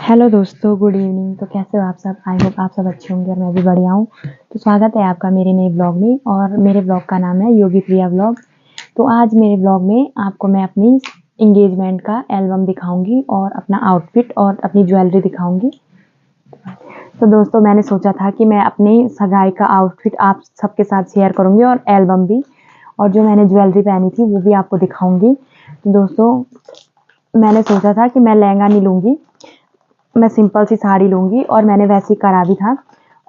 Hello दोस्तों, good evening. तो कैसे हो आप सब? आई होप आप सब अच्छे होंगे और मैं भी बढ़िया हूँ। तो स्वागत है आपका मेरे नए ब्लॉग में और मेरे ब्लॉग का नाम है योगी प्रिया ब्लॉग। तो आज मेरे ब्लॉग में आपको मैं अपनी इंगेजमेंट का एल्बम दिखाऊंगी और अपना आउटफिट और अपनी ज्वेलरी दिखाऊंगी। तो दोस्तों, मैंने सोचा था कि मैं अपनी सगाई का आउटफिट आप सबके साथ शेयर करूँगी और एल्बम भी, और जो मैंने ज्वेलरी पहनी थी वो भी आपको दिखाऊँगी। तो दोस्तों, मैंने सोचा था कि मैं लहंगा नहीं लूँगी, मैं सिंपल सी साड़ी लूँगी और मैंने वैसे ही करा भी था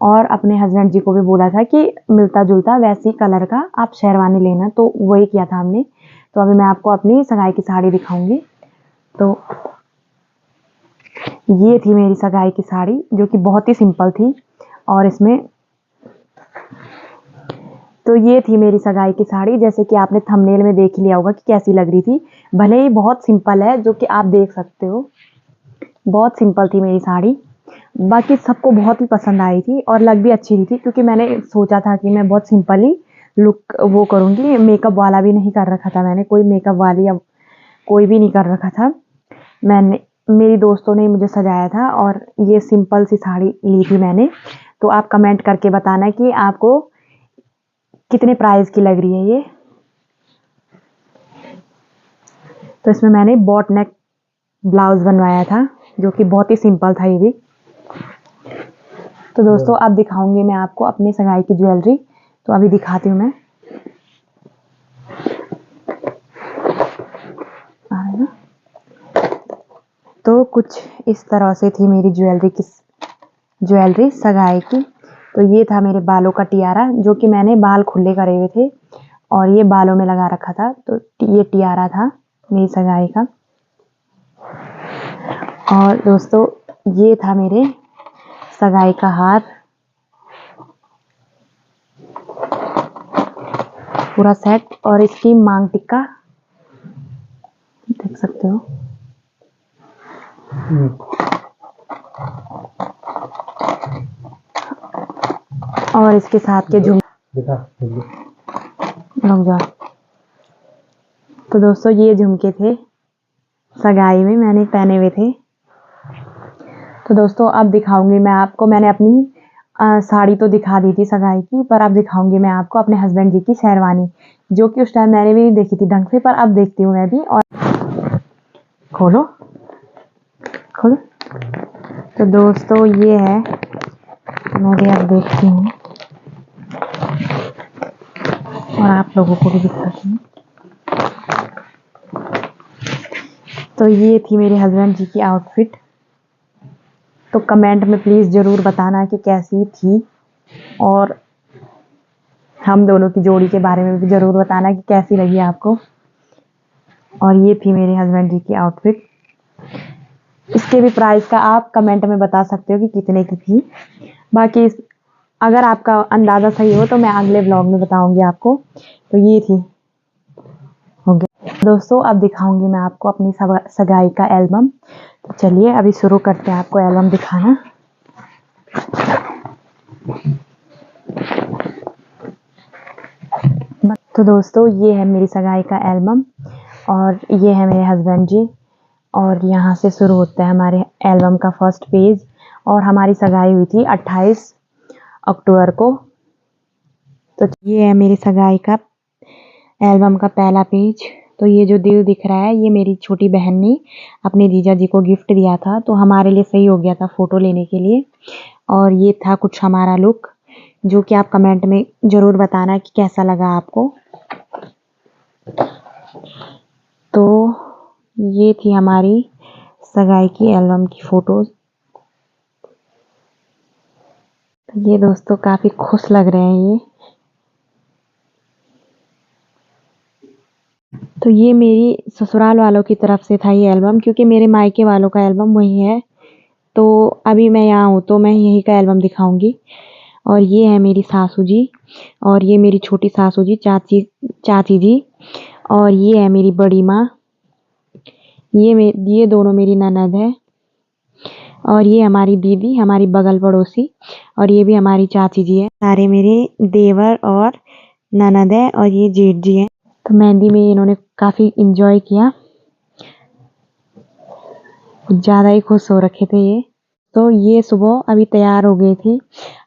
और अपने हस्बैंड जी को भी बोला था कि मिलता जुलता वैसी कलर का आप शेरवानी लेना, तो वही किया था हमने। तो अभी मैं आपको अपनी सगाई की साड़ी दिखाऊंगी। तो ये थी मेरी सगाई की साड़ी, जो कि बहुत ही सिंपल थी। और इसमें तो ये थी मेरी सगाई की साड़ी, जैसे कि आपने थंबनेल में देख लिया होगा कि कैसी लग रही थी। भले ही बहुत सिंपल है, जो कि आप देख सकते हो, बहुत सिंपल थी मेरी साड़ी। बाकी सबको बहुत ही पसंद आई थी और लग भी अच्छी रही थी, क्योंकि मैंने सोचा था कि मैं बहुत सिंपल ही लुक वो करूँगी। मेकअप वाला भी नहीं कर रखा था मैंने, कोई मेकअप वाली या कोई भी नहीं कर रखा था मैंने। मेरी दोस्तों ने मुझे सजाया था और ये सिंपल सी साड़ी ली थी मैंने। तो आप कमेंट करके बताना कि आपको कितने प्राइस की लग रही है ये। तो इसमें मैंने बॉट नेक ब्लाउज बनवाया था, जो कि बहुत ही सिंपल था ये भी। तो दोस्तों, अब दिखाऊंगी मैं आपको अपनी सगाई की ज्वेलरी। तो अभी दिखाती हूँ मैं। आ रहा है ना? तो कुछ इस तरह से थी मेरी ज्वेलरी सगाई की। तो ये था मेरे बालों का टियारा, जो कि मैंने बाल खुले करे हुए थे और ये बालों में लगा रखा था। तो ये टियारा था मेरी सगाई का। और दोस्तों, ये था मेरे सगाई का हार, पूरा सेट। और इसकी मांग टिक्का देख सकते हो। और इसके साथ के रुक जाओ। तो दोस्तों, ये झुमके थे सगाई में मैंने पहने हुए थे। तो दोस्तों, अब दिखाऊंगी मैं आपको, मैंने अपनी साड़ी तो दिखा दी थी सगाई की, पर अब दिखाऊंगी मैं आपको अपने हस्बैंड जी की शेरवानी, जो कि उस टाइम मैंने भी नहीं देखी थी ढंग से, पर अब देखती हूँ मैं भी। और खोलो खोलो। तो दोस्तों, ये है, मैं भी अब देखती हूँ और आप लोगों को भी दिखाती हूँ। तो ये थी मेरे हस्बैंड जी की आउटफिट। तो कमेंट में प्लीज़ ज़रूर बताना कि कैसी थी, और हम दोनों की जोड़ी के बारे में भी ज़रूर बताना कि कैसी लगी आपको। और ये थी मेरे हस्बैंड जी की आउटफिट। इसके भी प्राइस का आप कमेंट में बता सकते हो कि कितने की थी। बाकी अगर आपका अंदाज़ा सही हो तो मैं अगले ब्लॉग में बताऊंगी आपको। तो ये थी, हो गया दोस्तों। अब दिखाऊंगी मैं आपको अपनी सगाई का एल्बम। तो चलिए अभी शुरू करते हैं आपको एल्बम दिखाना। तो दोस्तों, ये है मेरी सगाई का एल्बम और ये है मेरे हस्बैंड जी। और यहाँ से शुरू होता है हमारे एल्बम का फर्स्ट पेज। और हमारी सगाई हुई थी 28 अक्टूबर को। तो ये है मेरी सगाई का एल्बम का पहला पेज। तो ये जो दिल दिख रहा है, ये मेरी छोटी बहन ने अपने जीजा जी को गिफ्ट दिया था, तो हमारे लिए सही हो गया था फ़ोटो लेने के लिए। और ये था कुछ हमारा लुक, जो कि आप कमेंट में ज़रूर बताना कि कैसा लगा आपको। तो ये थी हमारी सगाई की एल्बम की फ़ोटोज़। तो ये दोस्तों काफ़ी खुश लग रहे हैं ये। तो ये मेरी ससुराल वालों की तरफ से था ये एल्बम, क्योंकि मेरे मायके वालों का एल्बम वही है। तो अभी मैं यहाँ हूँ तो मैं यहीं का एल्बम दिखाऊंगी। और ये है मेरी सासू जी, और ये मेरी छोटी सासू जी, चाची जी। और ये है मेरी बड़ी माँ, ये दोनों मेरी ननद है। और ये हमारी दीदी, हमारी बगल पड़ोसी। और ये भी हमारी चाची जी है। सारे मेरे देवर और ननद है, और ये जेठ जी हैं। तो मेहंदी में इन्होंने काफ़ी इंजॉय किया। ज़्यादा ही खुश हो रखे थे ये। तो ये सुबह अभी तैयार हो गए थे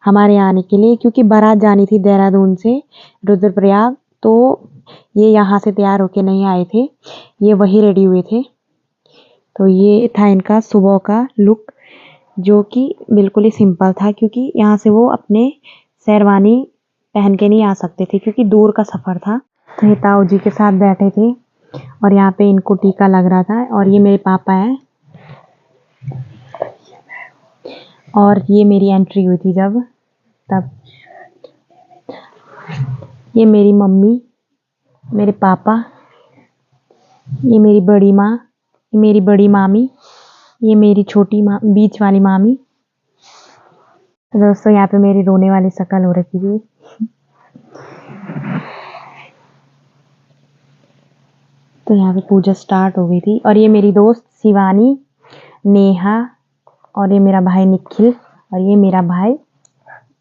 हमारे आने के लिए, क्योंकि बारात जानी थी देहरादून से रुद्रप्रयाग, तो ये यहाँ से तैयार होके नहीं आए थे, ये वही रेडी हुए थे। तो ये था इनका सुबह का लुक, जो कि बिल्कुल ही सिंपल था, क्योंकि यहाँ से वो अपने शेरवानी पहन के नहीं आ सकते थे, क्योंकि दूर का सफ़र था। तो ये ताऊ जी के साथ बैठे थे और यहाँ पे इनको टीका लग रहा था। और ये मेरे पापा हैं, और ये मेरी एंट्री हुई थी जब, तब ये मेरी मम्मी, मेरे पापा, ये मेरी बड़ी माँ, ये मेरी बड़ी मामी, ये मेरी छोटी माँ, बीच वाली मामी। तो दोस्तों यहाँ पे मेरी रोने वाली शक्ल हो रखी थी। तो यहाँ पे पूजा स्टार्ट हो गई थी। और ये मेरी दोस्त शिवानी, नेहा, और ये मेरा भाई निखिल, और ये मेरा भाई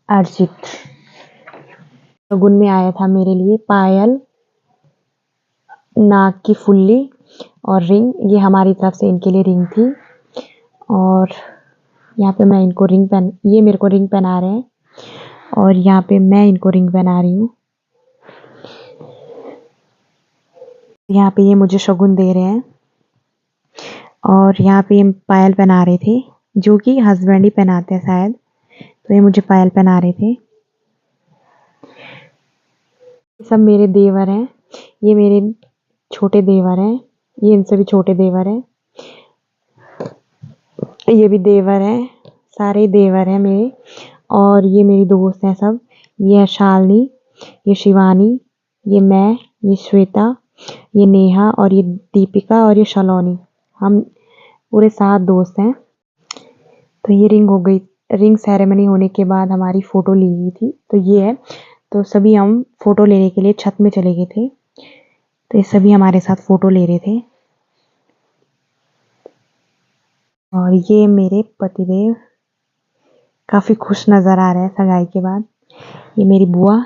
अर्चित। शगुन में आया था मेरे लिए पायल, नाक की फुल्ली और रिंग। ये हमारी तरफ से इनके लिए रिंग थी। और यहाँ पे मैं इनको ये मेरे को रिंग पहना रहे हैं, और यहाँ पे मैं इनको रिंग पहना रही हूँ। यहाँ पे ये मुझे शगुन दे रहे हैं, और यहाँ पे ये पायल पहना रहे थे, जो कि हस्बैंड ही पहनाते हैं शायद। तो ये मुझे पायल पहना रहे थे। ये सब मेरे देवर हैं, ये मेरे छोटे देवर हैं, ये इनसे भी छोटे देवर हैं, ये भी देवर हैं, सारे देवर हैं मेरे। और ये मेरी दोस्त हैं सब, ये है शालिनी, ये शिवानी, ये मैं, ये श्वेता, ये नेहा, और ये दीपिका, और ये शालोनी। हम पूरे 7 दोस्त हैं। तो ये रिंग हो गई, रिंग सेरेमनी होने के बाद हमारी फ़ोटो ली गई थी। तो ये है, तो सभी हम फ़ोटो लेने के लिए छत में चले गए थे। तो ये सभी हमारे साथ फ़ोटो ले रहे थे। और ये मेरे पतिदेव काफ़ी खुश नज़र आ रहे हैं सगाई के बाद। ये मेरी बुआ,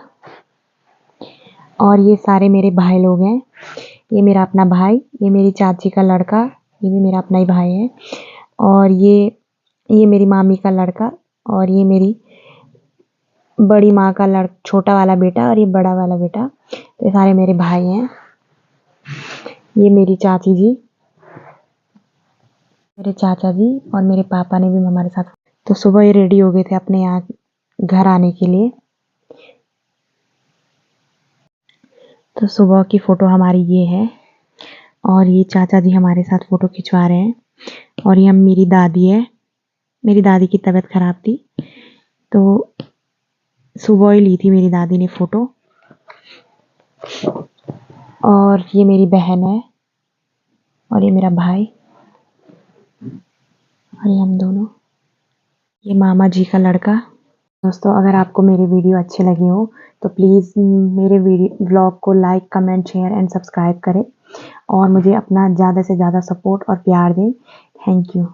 और ये सारे मेरे भाई लोग हैं। ये मेरा अपना भाई, ये मेरी चाची का लड़का, ये भी मेरा अपना ही भाई है। और ये मेरी मामी का लड़का, और ये मेरी बड़ी माँ का छोटा वाला बेटा, और ये बड़ा वाला बेटा। तो ये सारे मेरे भाई हैं। ये मेरी चाची जी, मेरे चाचा जी, और मेरे पापा ने भी हमारे साथ। तो सुबह ये रेडी हो गए थे अपने यहाँ घर आने के लिए। तो सुबह की फ़ोटो हमारी ये है, और ये चाचा जी हमारे साथ फ़ोटो खिंचवा रहे हैं। और ये मेरी दादी है, मेरी दादी की तबीयत ख़राब थी, तो सुबह ही ली थी मेरी दादी ने फ़ोटो। और ये मेरी बहन है, और ये मेरा भाई, और ये हम दोनों, ये मामा जी का लड़का। दोस्तों अगर आपको मेरी वीडियो अच्छे लगे हो तो प्लीज़ मेरे व्लॉग को like, comment, share and subscribe करें, और मुझे अपना ज़्यादा से ज़्यादा सपोर्ट और प्यार दें। Thank you.